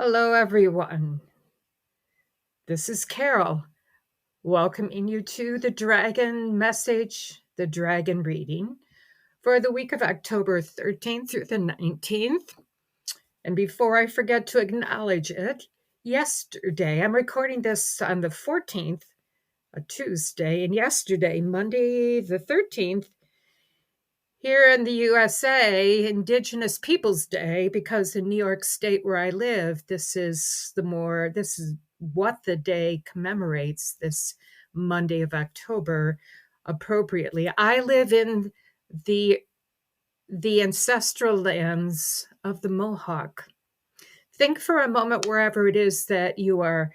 Hello, everyone. This is Carol, welcoming you to the Dragon Message, the Dragon Reading for the week of October 13th through the 19th. And before I forget to acknowledge it, yesterday, I'm recording this on the 14th, a Tuesday, and yesterday, Monday the 13th, here in the USA, Indigenous Peoples Day, because in New York State where I live, this is what the day commemorates, this Monday of October appropriately. I live in the ancestral lands of the Mohawk. Think for a moment wherever it is that you are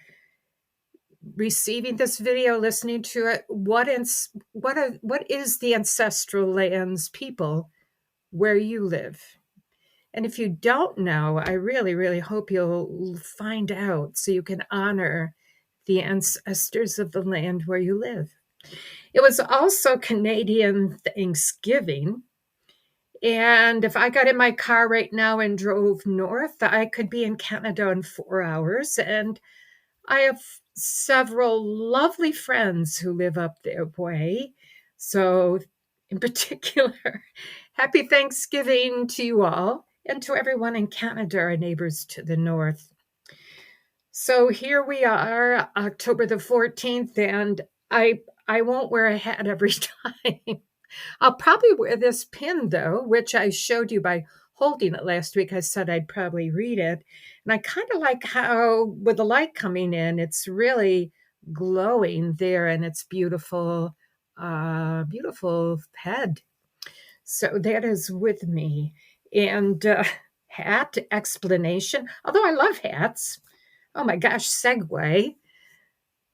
receiving this video, listening to it, what is the ancestral lands people where you live? And if you don't know, I really, really hope you'll find out so you can honor the ancestors of the land where you live. It was also Canadian Thanksgiving. And if I got in my car right now and drove north, I could be in Canada in 4 hours. And I have several lovely friends who live up their way. So, in particular, happy Thanksgiving to you all and to everyone in Canada, our neighbors to the north. So here we are, October the 14th, and I won't wear a hat every time. I'll probably wear this pin, though, which I showed you by holding it last week. I said I'd probably read it. And I kind of like how, with the light coming in, it's really glowing there and it's beautiful, beautiful head. So that is with me. And hat explanation, although I love hats. Oh my gosh, segue.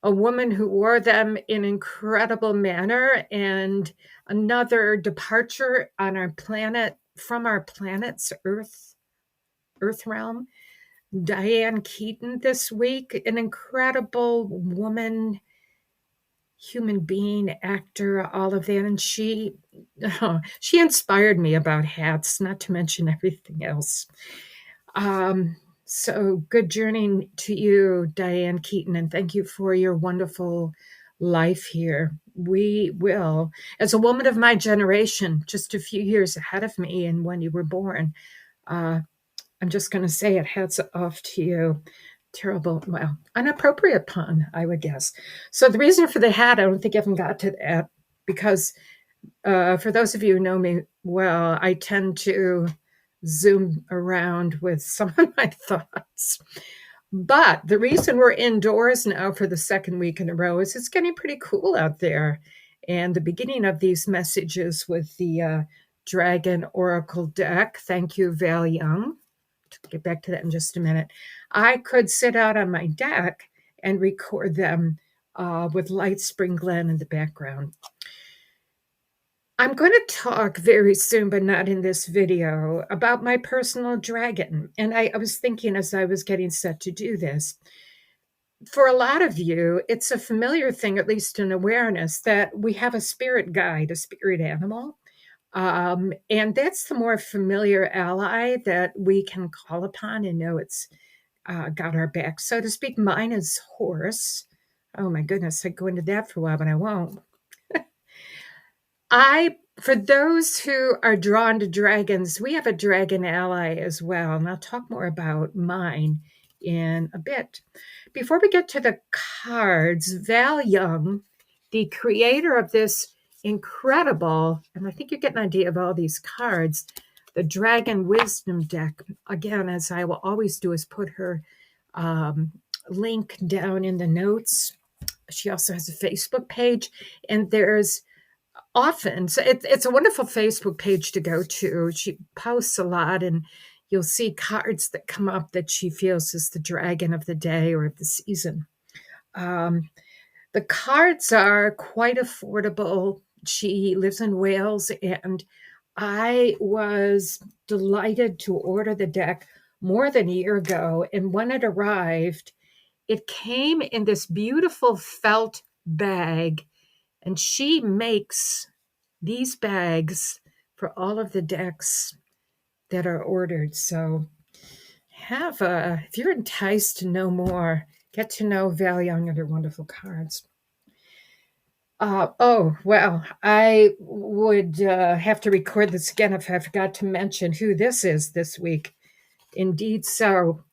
A woman who wore them in incredible manner, and another departure on our planet from our planet's Earth realm. Diane Keaton this week, an incredible woman, human being, actor, all of that. And she inspired me about hats, not to mention everything else. So good journey to you, Diane Keaton, and thank you for your wonderful life here. We will, as a woman of my generation, just a few years ahead of me and when you were born, I'm just going to say it, hats off to you. Terrible, well, inappropriate pun, I would guess. So the reason for the hat, I don't think I even got to that, because for those of you who know me well, I tend to zoom around with some of my thoughts. But the reason we're indoors now for the second week in a row is it's getting pretty cool out there. And the beginning of these messages with the Dragon Oracle deck, thank you, Val Young. To get back to that in just a minute. I could sit out on my deck and record them with Light Spring Glen in the background. I'm going to talk very soon, but not in this video, about my personal dragon. And I was thinking as I was getting set to do this, for a lot of you, it's a familiar thing, at least in awareness, that we have a spirit guide, a spirit animal. And that's the more familiar ally that we can call upon and know it's got our back, so to speak. Mine is horse. Oh my goodness, I go into that for a while, but I won't. For those who are drawn to dragons, we have a dragon ally as well, and I'll talk more about mine in a bit. Before we get to the cards, Val Young, the creator of this incredible, and I think you get an idea of all these cards, the Dragon Wisdom deck, again, as I will always do, is put her link down in the notes. She also has a Facebook page, and there's often, so it's a wonderful Facebook page to go to. She posts a lot, and you'll see cards that come up that she feels is the dragon of the day or of the season. The cards are quite affordable. She lives in Wales, and I was delighted to order the deck more than a year ago. And when it arrived, it came in this beautiful felt bag, and she makes these bags for all of the decks that are ordered. So if you're enticed to know more, get to know Val Young and her wonderful cards. Well, I would have to record this again if I forgot to mention who this is this week. Indeed, so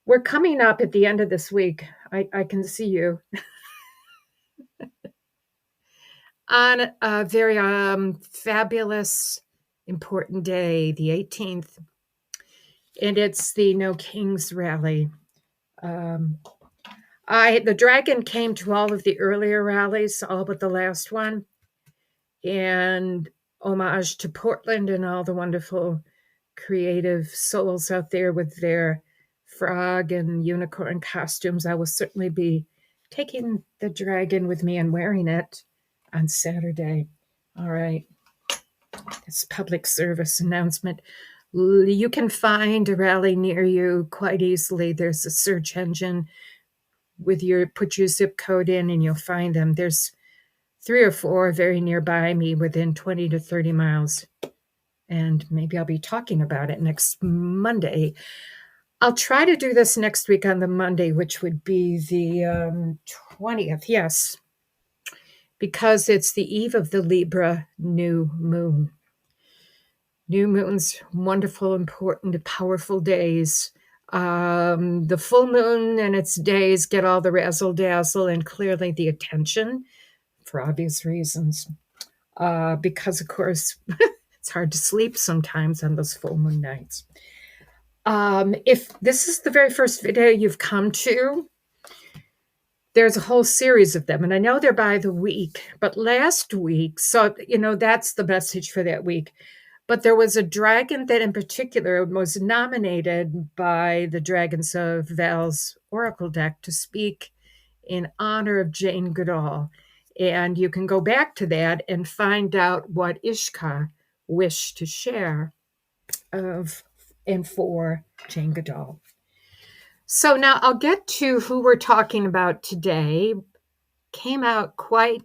we're coming up at the end of this week. I can see you on a very fabulous, important day, the 18th, and it's the No Kings rally. The dragon came to all of the earlier rallies, all but the last one, and homage to Portland and all the wonderful creative souls out there with their frog and unicorn costumes. I will certainly be taking the dragon with me and wearing it on Saturday. All right. It's public service announcement. You can find a rally near you quite easily. There's a search engine put your zip code in and you'll find them. There's 3 or 4 very nearby me within 20 to 30 miles. And maybe I'll be talking about it next Monday. I'll try to do this next week on the Monday, which would be the 20th. Yes, because it's the eve of the Libra new moon. New moon's wonderful, important, powerful days. The full moon and its days get all the razzle dazzle and clearly the attention for obvious reasons. Because, of course, it's hard to sleep sometimes on those full moon nights. If this is the very first video you've come to, there's a whole series of them, and I know they're by the week, but last week, so, that's the message for that week. But there was a dragon that in particular was nominated by the Dragons of Val's Oracle deck to speak in honor of Jane Goodall. And you can go back to that and find out what Ishka wished to share of and for Jane Goodall. So now I'll get to who we're talking about today. Came out quite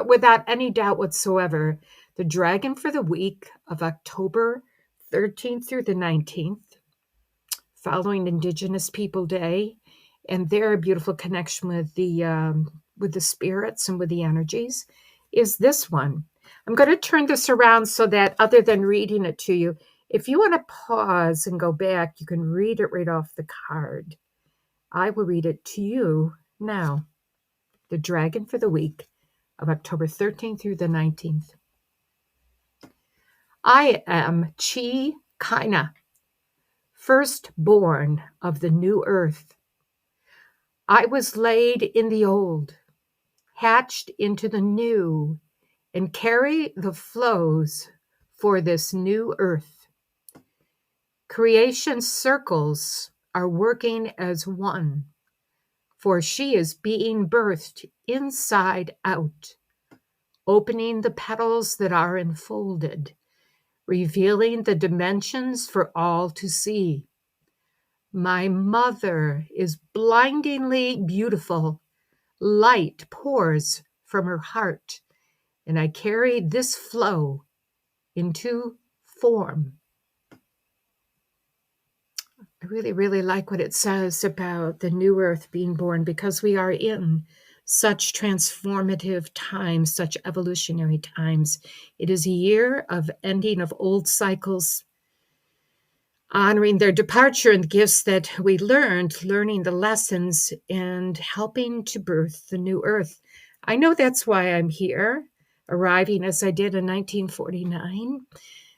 without any doubt whatsoever. The dragon for the week of October 13th through the 19th, following Indigenous People Day, and their beautiful connection with the spirits and with the energies, is this one. I'm going to turn this around so that other than reading it to you, if you want to pause and go back, you can read it right off the card. I will read it to you now. The dragon for the week of October 13th through the 19th. I am Chi Kaina, firstborn of the new earth. I was laid in the old, hatched into the new, and carry the flows for this new earth. Creation's circles are working as one, for she is being birthed inside out, opening the petals that are enfolded, revealing the dimensions for all to see. My mother is blindingly beautiful. Light pours from her heart, and I carry this flow into form. I really, really like what it says about the new earth being born, because we are in such transformative times, such evolutionary times. It is a year of ending of old cycles, honoring their departure and the gifts that we learned, learning the lessons, and helping to birth the new earth. I know that's why I'm here, arriving as I did in 1949,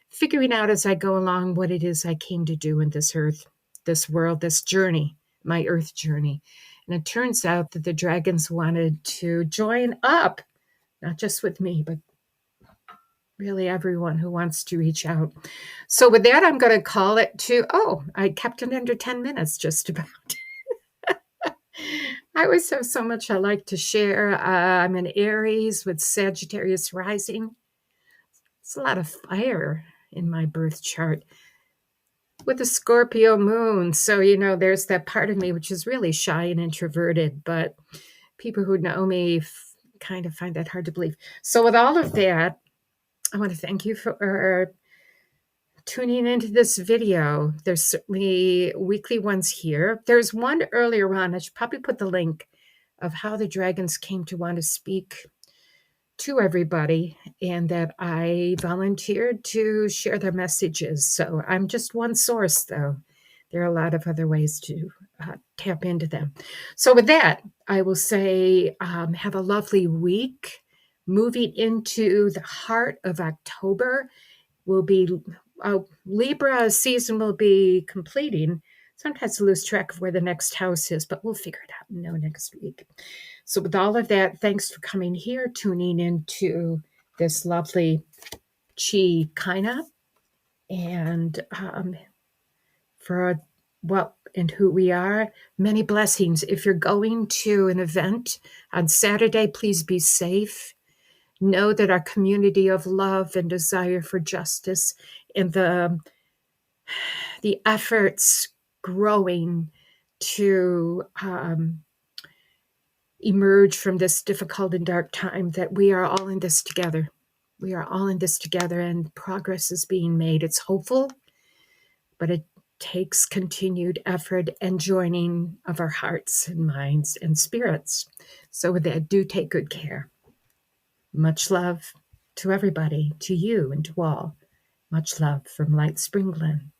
figuring out as I go along what it is I came to do in this earth, this world, this journey, my earth journey. And it turns out that the dragons wanted to join up, not just with me, but really everyone who wants to reach out. So with that, I'm going to call it to, I kept it under 10 minutes just about. I always have so much I like to share. I'm an Aries with Sagittarius rising. It's a lot of fire in my birth chart with a Scorpio moon. So, there's that part of me which is really shy and introverted, but people who know me kind of find that hard to believe. So with all of that, I want to thank you for tuning into this video. There's certainly weekly ones here. There's one earlier on. I should probably put the link of how the dragons came to want to speak to everybody, and that I volunteered to share their messages. So I'm just one source, though. There are a lot of other ways to tap into them. So with that, I will say have a lovely week. Moving into the heart of October will be Libra season will be completing. Sometimes I lose track of where the next house is, but we'll figure it out next week. So with all of that, thanks for coming here, tuning into this lovely Chi Kaina, and for what and who we are. Many blessings. If you're going to an event on Saturday, please be safe. Know that our community of love and desire for justice and the efforts growing to emerge from this difficult and dark time, that we are all in this together. We are all in this together, and progress is being made. It's hopeful, but it takes continued effort and joining of our hearts and minds and spirits. So with that, do take good care. Much love to everybody, to you and to all. Much love from Light Spring Glen.